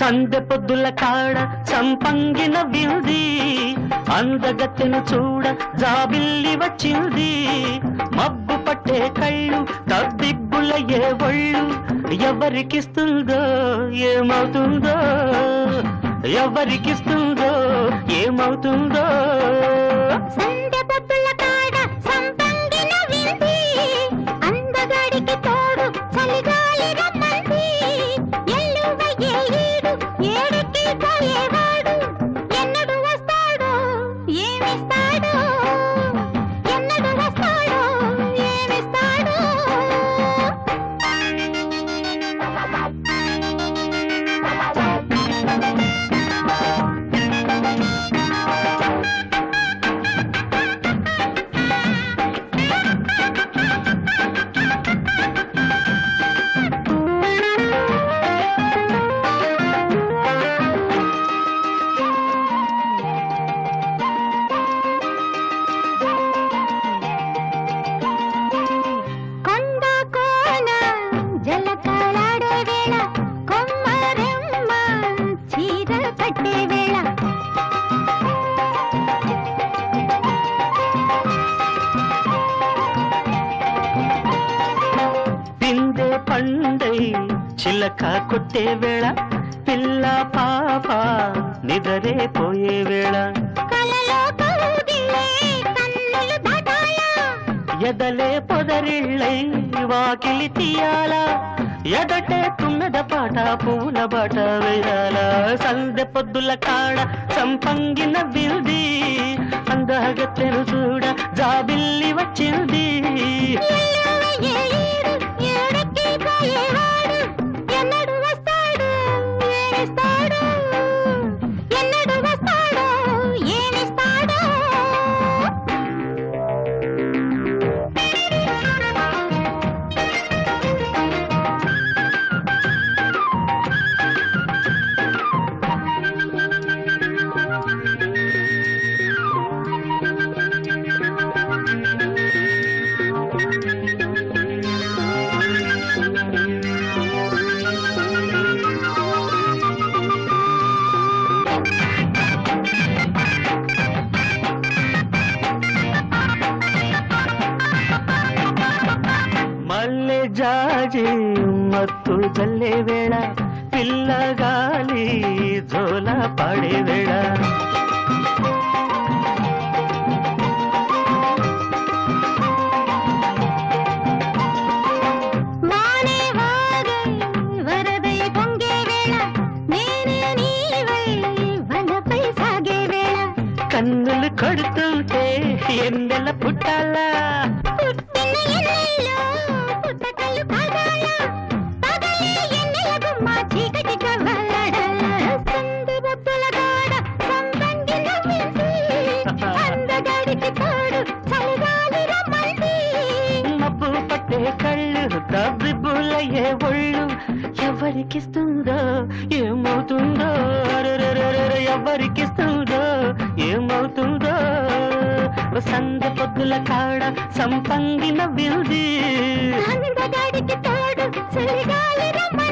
సందె పొద్దుల కాడ సంపంగిన వింది అందగత్తెను చూడ జాబిల్లి వచ్చింది మబ్బు పట్టే కళ్ళు తబ్బిబ్బుల ఏ ఒళ్ళు ఎవరికిస్తుందో ఏమవుతుందో ఎవరికిస్తుందో ఏమవుతుందో సందె పొద్దుల కాడ సంపంగిన వింది అందగాడికి తోడు చలిగాలి రమ్మంది ఏడుకి పోయేవాడు ఎన్నడు వస్తాడో ఏమిస్తాడో ఎన్నడు వస్తాడో ఏమిస్తాడో పండై చిలక కొట్టే వేళ పిల్ల పాప నిదరే పోయే వేళ ఎదలే పొదరిళ్ళై వాకిలి తీయాల ఎదటే తున్నద పాట పూల బాట వేయాల సందె పొద్దుల కాడ సంపంగిన వింది అందగత్తెను చూడ జాబిల్లి వచ్చింది ఎన్నడు వస్తాడో ఏమిస్తాడో ఎన్నడు వస్తాడో ఏమిస్తాడో మల్లె జాజి మత్తు జల్లే వేళ పిల్లగాలి జోల పాడే వేళ వరదై పొంగే వేళ నేనే నీవై వనపై సాగే వేళ కన్నులు కొడుతుంటే ఎన్నెల పుట్టాలా పుట్టిన ఎన్నెల్లో పుట్టకలు కాగాల పగలే ఎన్నెల గుమ్మ చీకటి కవ్వలాడ సందె పొద్దుల కాడ సంపంగిన వింది అందగాడికి తోడు చలిగాలి రమ్మంది మబ్బు పట్టే కళ్ళు తబ్బిబ్బులయ్యే ఒళ్ళు ఎవరికిస్తుందో ఏమవుతుందో ఎవరికిస్తుందో ఏమవుతుందో సందె పొద్దుల కాడ సంపంగిన వింది అందగాడికి తోడు చలిగాలి రమ్మంది